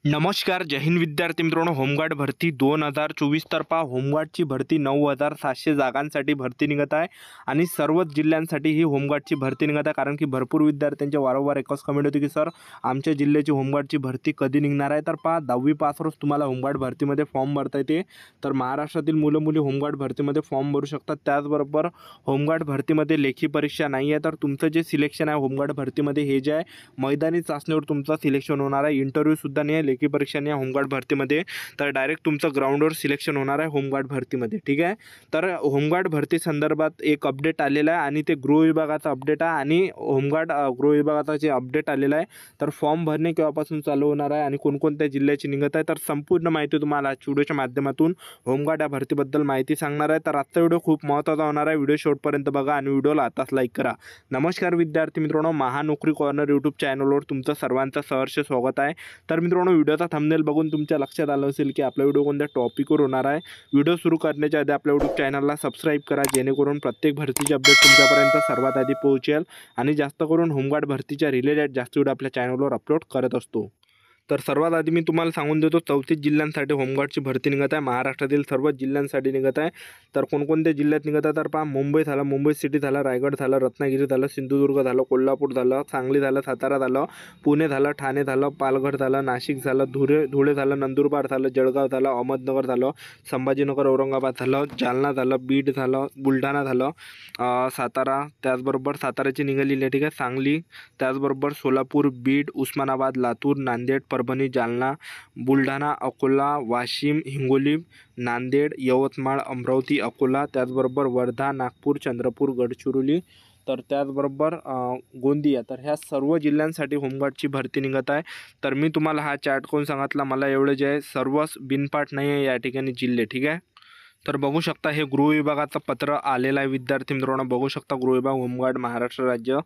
नमस्कार. जय हिंद विद्यार्थी मित्रांनो. होमगार्ड भरती 2024 तर पहा होमगार्डची भरती 9,700 जागांसाठी भरती निघत आहे आणि सर्वच जिल्ह्यांसाठी ही होमगार्डची भरती निघत आहे. कारण की भरपूर विद्यार्थ्यांच्या वारंवार एकच कमेंट होती की सर आमच्या जिल्ह्याची होमगार्डची भरती कधी निघणार आहे. तर पहा 10वी पासवरच तुम्हाला होमगार्ड भरतीमध्ये फॉर्म भरता येते. तर महाराष्ट्रातील मुलं मुली होमगार्ड भरतीमध्ये फॉर्म भरू शकतात. त्याचबरोबर होमगार्ड भरतीमध्ये लेखी परीक्षा नाही आहे. तर तुमचं जे सिलेक्शन आहे होमगार्ड भरतीमध्ये हे जे आहे मैदानी चाचणीवर तुमचं सिलेक्शन होणार आहे. इंटरव्ह्यूसुद्धा नाही आहे, लेखी परीक्षा नाही आहे होमगार्ड भरतीमध्ये. तर डायरेक्ट तुमचं ग्राउंडवर सिलेक्शन होणार आहे होमगार्ड भरतीमध्ये. ठीक आहे. तर होमगार्ड भरती संदर्भात एक अपडेट आलेला आहे आणि ते गृह विभागाचा अपडेट आहे आणि होमगार्ड गृह विभागाचा जे अपडेट आलेला आहे. तर फॉर्म भरणे केव्हापासून चालू होणार आहे आणि कोणकोणत्या जिल्ह्याची निघत आहे. तर संपूर्ण माहिती तुम्हाला आजच्या व्हिडिओच्या माध्यमातून होमगार्ड या भरतीबद्दल माहिती सांगणार आहे. तर आजचा व्हिडिओ खूप महत्त्वाचा होणार आहे. व्हिडिओ शेवटपर्यंत बघा आणि व्हिडिओला आताच लाईक करा. नमस्कार विद्यार्थी मित्रांनो, महानोकरी कॉर्नर यूट्यूब चॅनलवर तुमचं सर्वांचं सहर्ष स्वागत आहे. तर मित्रांनो, व्हिडिओचा थंबनेल बघून तुमच्या लक्षात आलं असेल की आपला व्हिडिओ कोणत्या टॉपिकवर होणार आहे. व्हिडिओ सुरू करण्याच्या आधी आपल्या यूट्यूब चॅनलला सबस्क्राईब करा, जेणेकरून प्रत्येक भरतीची अपडेट तुमच्यापर्यंत सर्वात आधी पोहोचेल आणि जास्त करून होमगार्ड भरतीच्या रिलेटेड जास्त व्हिडिओ आपल्या चॅनलवर अपलोड करत असतो. तर सर्वात आधी मी तुम्हाला सांगून देतो 34 जिल्ह्यांसाठी होमगार्डची भरती निघत आहे. महाराष्ट्रातील सर्वच जिल्ह्यांसाठी निघत आहे. तर कोणकोणत्या जिल्ह्यात निघत आहे तर पहा, मुंबई झालं, मुंबई सिटी झालं, रायगड झालं, रत्नागिरी झालं, सिंधुदुर्ग झालं, कोल्हापूर झालं, सांगली झालं, सातारा झालं, पुणे झालं, ठाणे झालं, पालघर झालं, नाशिक झालं, धुळे झालं, नंदुरबार झालं, जळगाव झालं, अहमदनगर झालं, संभाजीनगर औरंगाबाद झालं, जालना झालं, बीड झालं, बुलढाणा झालं, सातारा, त्याचबरोबर साताराची निघालेली आहे. ठीक आहे. सांगली, त्याचबरोबर सोलापूर, बीड, उस्मानाबाद, लातूर, नांदेड, परभणी, जालना, बुलढाणा, अकोला, वाशिम, हिंगोली, नांदेड, यवतमाळ, अमरावती, अकोला, त्याचबरोबर वर्धा, नागपूर, चंद्रपूर, गडचिरोली, तर त्याचबरोबर गोंदिया. तर ह्या सर्व जिल्ह्यांसाठी होमगार्डची भरती निघत आहे. तर मी तुम्हाला हा चार्ट कोण सांगितला, मला एवढं जे आहे सर्वच बिनपाठ नाही आहे या ठिकाणी जिल्हे. ठीक आहे. तर बघू शकता हे गृह विभागाचं पत्र आलेलं आहे विद्यार्थी मित्रांनो. बघू शकता गृह विभाग, होमगार्ड, महाराष्ट्र राज्य.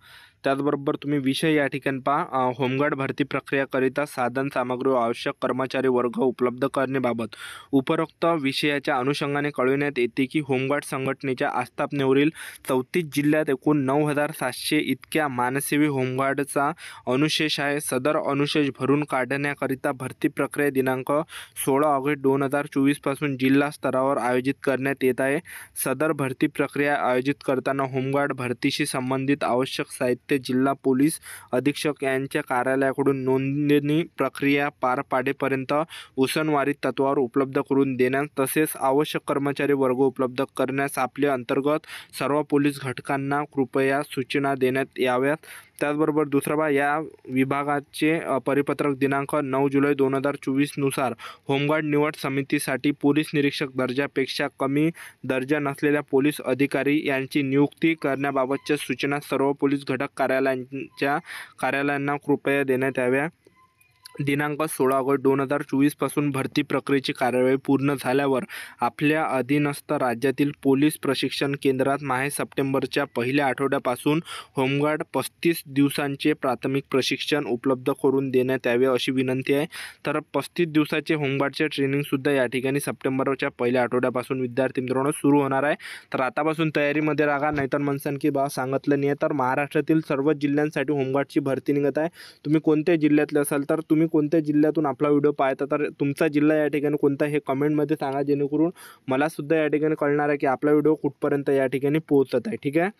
त्याचबरोबर तुम्ही विषय या ठिकाणी पहा, होमगार्ड भरती प्रक्रियाकरिता साधन सामग्री व आवश्यक कर्मचारी वर्ग उपलब्ध करण्याबाबत उपरोक्त विषयाच्या अनुषंगाने कळविण्यात येते की होमगार्ड संघटनेच्या आस्थापनेवरील 34 जिल्ह्यात एकूण 9,700 इतक्या मानसेवी होमगार्डचा अनुशेष आहे. सदर अनुशेष भरून काढण्याकरिता भरती प्रक्रिया दिनांक 16 ऑगस्ट 2024 पासून जिल्हा स्तरावर आयोजित करण्यात येत आहे. सदर भरती प्रक्रिया आयोजित करताना होमगार्ड भरतीशी संबंधित आवश्यक साहित्य जिल्हा पोलीस अधीक्षक यांच्या कार्यालयाकडून नोंदणी प्रक्रिया पार पाडेपर्यंत उसनवारी तत्वावर उपलब्ध करून देण्यास तसेच आवश्यक कर्मचारी वर्ग उपलब्ध करण्यास आपल्या अंतर्गत सर्व पोलीस घटकांना कृपया सूचना देण्यात याव्यात. त्याचबरोबर दुसरा भाग, या विभागाचे परिपत्रक दिनांक 9 जुलै 2024 नुसार होमगार्ड निवड समितीसाठी पोलीस निरीक्षक दर्जापेक्षा कमी दर्जा नसलेल्या पोलीस अधिकारी यांची नियुक्ती करण्याबाबतच्या सूचना सर्व पोलीस घटक कार्यालयांना कृपया देण्यात याव्या. दिनांक 16 ऑगस्ट 2024 पासून भरती प्रक्रियेची कार्यवाही पूर्ण झाल्यावर आपल्या अधीनस्थ राज्यातील पोलीस प्रशिक्षण केंद्रात माहे सप्टेंबरच्या पहिल्या आठवड्यापासून होमगार्ड 35 दिवसांचे प्राथमिक प्रशिक्षण उपलब्ध करून देण्यात यावे अशी विनंती आहे. तर 35 दिवसाचे होमगार्डचे ट्रेनिंगसुद्धा या ठिकाणी सप्टेंबरच्या पहिल्या आठवड्यापासून विद्यार्थी मित्रांनो सुरू होणार आहे. तर आतापासून तयारीमध्ये राहा, नाहीतर म्हणसान की बा सांगितलं नाही आहे. तर महाराष्ट्रातील सर्व जिल्ह्यांसाठी होमगार्डची भरती निघत आहे. तुम्ही कोणत्या जिल्ह्यातले असाल तर तुम्ही कोणत्या जिल्ह्यातून आपला व्हिडिओ पाहता तर तुमचा जिल्हा या ठिकाणी कोणता हे कमेंटमध्ये सांगा, जेणेकरून मला सुद्धा या ठिकाणी कळणार आहे की आपला व्हिडिओ कुठपर्यंत या ठिकाणी पोहोचत आहे. ठीक आहे.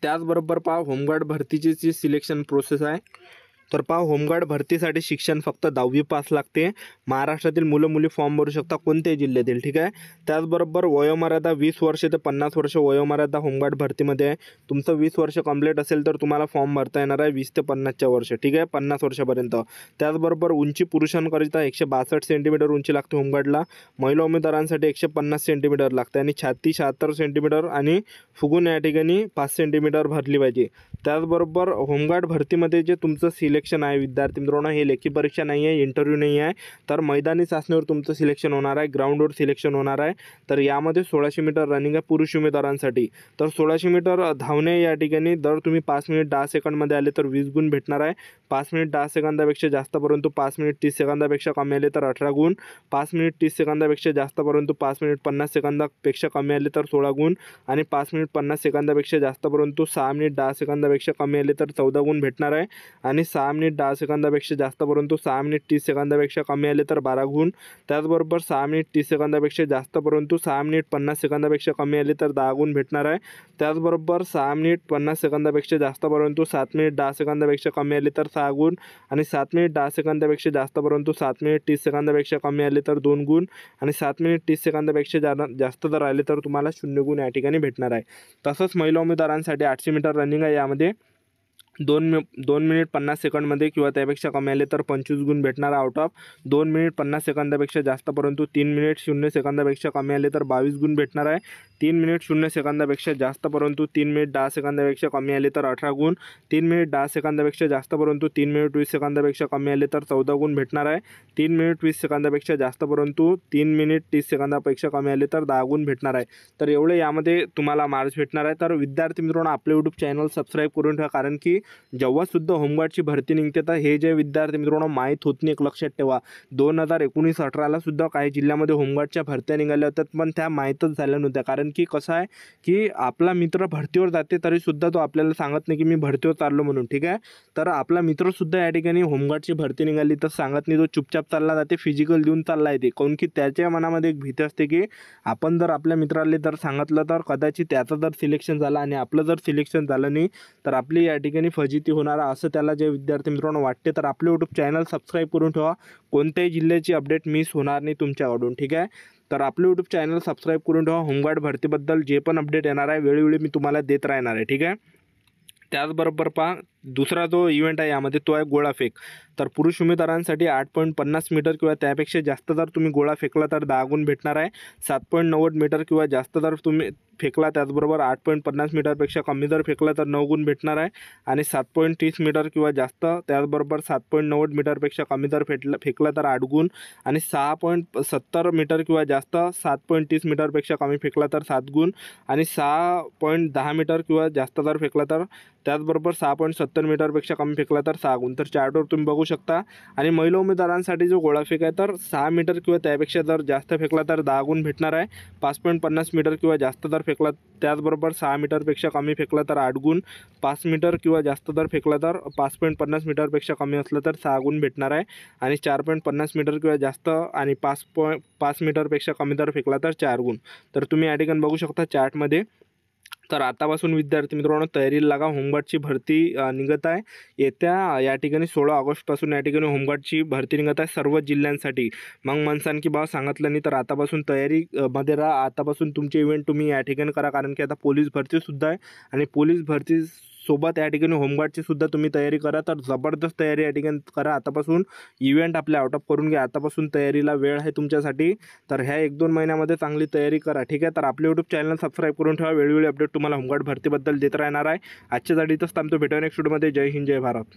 त्याचबरोबर पहा, होमगार्ड भरतीची जी सिलेक्शन प्रोसेस आहे तर पहा, होमगार्ड भरतीसाठी शिक्षण फक्त 10वी पास लागते. महाराष्ट्रातील मुलं मुली फॉर्म भरू शकता कोणत्याही जिल्ह्यातील. ठीक आहे. त्याचबरोबर वयोमर्यादा 20 वर्ष ते 50 वर्ष वयोमर्यादा होमगार्ड भरतीमध्ये आहे. तुमचं 20 वर्ष कंप्लीट असेल तर तुम्हाला फॉर्म भरता येणार आहे 20 ते 50च्या वर्ष. ठीक आहे. 50 वर्षापर्यंत. त्याचबरोबर उंची पुरुषांकरिता 162 सेंटीमीटर उंची लागते होमगार्डला. महिला उमेदवारांसाठी 150 सेंटीमीटर लागते आणि छाती 76 सेंटीमीटर आणि फुगून या ठिकाणी 5 सेंटीमीटर भरली पाहिजे. त्याचबरोबर होमगार्ड भरतीमध्ये जे तुमचं सिलेक्शन आहे विद्यार्थी मित्रांनो, हे लेखी परीक्षा नाही आहे, इंटरव्ह्यू नाही आहे. तर मैदानी चाचणीवर तुमचं सिलेक्शन होणार आहे, ग्राउंडवर सिलेक्शन होणार आहे. तर यामध्ये 1600 मीटर रनिंग आहे पुरुष उमेदवारांसाठी. तर 1600 मीटर धावणे या ठिकाणी जर तुम्ही 5 मिनिट 10 सेकंडमध्ये आले तर 20 गुण भेटणार आहे. 5 मिनिट 10 सेकंदापेक्षा जास्त परंतु 5 मिनिट 30 सेकंदापेक्षा कमी आले तर 18 गुण. 5 मिनिट 30 सेकंदापेक्षा जास्त परंतु 5 मिनिट 50 सेकंदापेक्षा कमी आले तर 16 गुण आणि 5 मिनिट 50 सेकंदापेक्षा जास्त परंतु 6 मिनिट 10 सेकंदापेक्षा कमी आले तर 14 गुण भेटणार आहे आणि 6 6 मिनिट 10 सेकंदापेक्षा जास्त परंतु 6 मिनिट 30 सेकंदापेक्षा कमी आले तर 12 गुण. त्याचबरोबर 6 मिनिट 30 सेकंदापेक्षा जास्त परंतु 6 मिनिट 50 सेकंदापेक्षा कमी आले तर 10 गुण भेटणार आहे. त्याचबरोबर 6 मिनिट 50 सेकंदापेक्षा जास्त परंतु 7 मिनिट 10 सेकंदापेक्षा कमी आले तर 6 गुण आणि 7 मिनिट 10 सेकंदापेक्षा जास्त परंतु 7 मिनिट 30 सेकंदापेक्षा कमी आले तर 2 गुण आणि 7 मिनिट 30 सेकंदापेक्षा जास्त जर आले तर तुम्हाला 0 गुण या ठिकाणी भेटणार आहे. तसंच महिला उमेदवारांसाठी 800 मीटर रनिंग आहे. यामध्ये 2 मिनिट 50 सेकंडमध्ये किंवा त्यापेक्षा कमी आले तर 25 गुण भेटणार. आउट ऑफ 2 मिनिट 50 सेकंदापेक्षा जास्त परंतु 3 मिनिट 0 सेकंदापेक्षा कमी आले तर 22 गुण भेटणार आहे. 3 मिनिट 0 सेकंदापेक्षा जास्त परंतु 3 मिनिट 10 सेकंदापेक्षा कमी आले तर 18 गुण. 3 मिनिट 10 सेकंदापेक्षा जास्त परंतु 3 मिनिट 20 सेकंदापेक्षा कमी आले तर 14 गुण भेटणार आहे. 3 मिनिट 20 सेकंदापेक्षा जास्त परंतु 3 मिनिट 30 सेकंदापेक्षा कमी आले तर 10 गुण भेटणार आहे. तर एवढे यामध्ये तुम्हाला मार्क्स भेटणार आहे. तर विद्यार्थी मित्रांनो, आपले यूट्यूब चॅनल सबस्क्राईब करून ठेवा, कारण की जेव्हा सुद्धा होमगार्डची भरती निघते तर हे जे विद्यार्थी मित्रांनो माहीत होत नाही, एक लक्षात ठेवा. 2019-18ला सुद्धा काही जिल्ह्यामध्ये होमगार्डच्या भरत्या निघाल्या होत्या, पण त्या माहीतच झाल्या नव्हत्या. कारण की कसं आहे की आपला मित्र भरतीवर जाते तरीसुद्धा तो आपल्याला सांगत नाही की मी भरतीवर चाललो म्हणून. ठीक आहे, तर आपला मित्रसुद्धा या ठिकाणी होमगार्डची भरती निघाली तर सांगत नाही, तो चुपचाप चालला जाते, फिजिकल देऊन चालला येते. काऊन की त्याच्या मनामध्ये एक भीती असते की आपण जर आपल्या मित्राला जर सांगितलं तर कदाचित त्याचं जर सिलेक्शन झालं आणि आपलं जर सिलेक्शन झालं नाही तर आपली या ठिकाणी फजिती होणार असं त्याला जे विद्यार्थी मित्रांनो वाटते. तर आपले यूट्यूब चॅनल सबस्क्राईब करून ठेवा, कोणत्याही जिल्ह्याची अपडेट मिस होणार नाही तुमच्याकडून. ठीक आहे, तर आपले यूट्यूब चॅनल सबस्क्राईब करून ठेवा. होमगार्ड भरतीबद्दल जे पण अपडेट येणार आहे वेळोवेळी मी तुम्हाला देत राहणार आहे. ठीक आहे, त्याचबरोबर पहा दुसरा जो इव्हेंट आहे यामध्ये तो आहे गोळाफेक. तर पुरुष उमेदवारांसाठी 8.50 मीटर किंवा त्यापेक्षा जास्त जर तुम्ही गोळा फेकला तर 10 गुण भेटणार आहे. 7.90 मीटर किंवा जास्त जर तुम्ही फेकला, त्याचबरोबर 8.50 मीटरपेक्षा कमी जर फेकला तर 9 गुण भेटणार आहे. आणि 7.30 मीटर किंवा जास्त, त्याचबरोबर 7.90 मीटरपेक्षा कमी जर फेकला तर 8 गुण आणि 6.70 मीटर किंवा जास्त 7.30 मीटरपेक्षा कमी फेकला तर 7 गुण आणि 6.10 मीटर किंवा जास्त जर फेकला तर त्याचबरोबर 6.70 मीटरपेक्षा कमी फेकला तर 6 गुण. तर चार्टवर तुम्ही बघू शकता. आणि महिला उमेदवारांसाठी जो गोळाफेक आहे तर 6 मीटर किंवा त्यापेक्षा जर जास्त फेकला तर 10 गुण भेटणार आहे. 5.50 मीटर किंवा जास्त जर फेकला, त्याचबरोबर 6 मीटरपेक्षा कमी फेकला तर 8 गुण. 5 मीटर किंवा जास्त जर फेकला तर 5.50 मीटरपेक्षा कमी असलं तर 6 गुण भेटणार आहे. आणि 4.50 मीटर किंवा जास्त आणि 5 मीटरपेक्षा कमी जर फेकला तर 4 गुण. तर तुम्ही या ठिकाणी बघू शकता चार्टमध्ये. तर आतापासून विद्यार्थी मित्रांनो तयारीला लागा. होमगार्डची भरती निघत आहे येत्या या ठिकाणी 16 ऑगस्टपासून या ठिकाणी होमगार्डची भरती निघत आहे सर्व जिल्ह्यांसाठी. मग म्हणसान की बा सांगितलं नाही तर आतापासून तयारीमध्ये राहा. आतापासून तुमचे इव्हेंट तुम्ही या ठिकाणी करा, कारण की आता पोलीस भरतीसुद्धा आहे आणि पोलीस भरती सोबत या ठिकाणी होमगार्डची सुद्धा तुम्ही तयारी करा. तर जबरदस्त तयारी या ठिकाणी करा. आतापासून इव्हेंट आपले आउट ऑफ करून घ्या. आतापासून तयारीला वेळ आहे तुमच्यासाठी. तर ह्या 1-2 महिन्यामध्ये चांगली तयारी करा. ठीक आहे, तर आपले यूट्यूब चॅनल सबस्क्राईब करून ठेवा. वेळोवेळी अपडेट तुम्हाला होमगार्ड भरतीबद्दल देत राहणार आहे. आजच्यासाठी इथंच थांबतो. भेटूया नेक्स्ट व्हिडिओमध्ये. जय हिंद, जय भारत.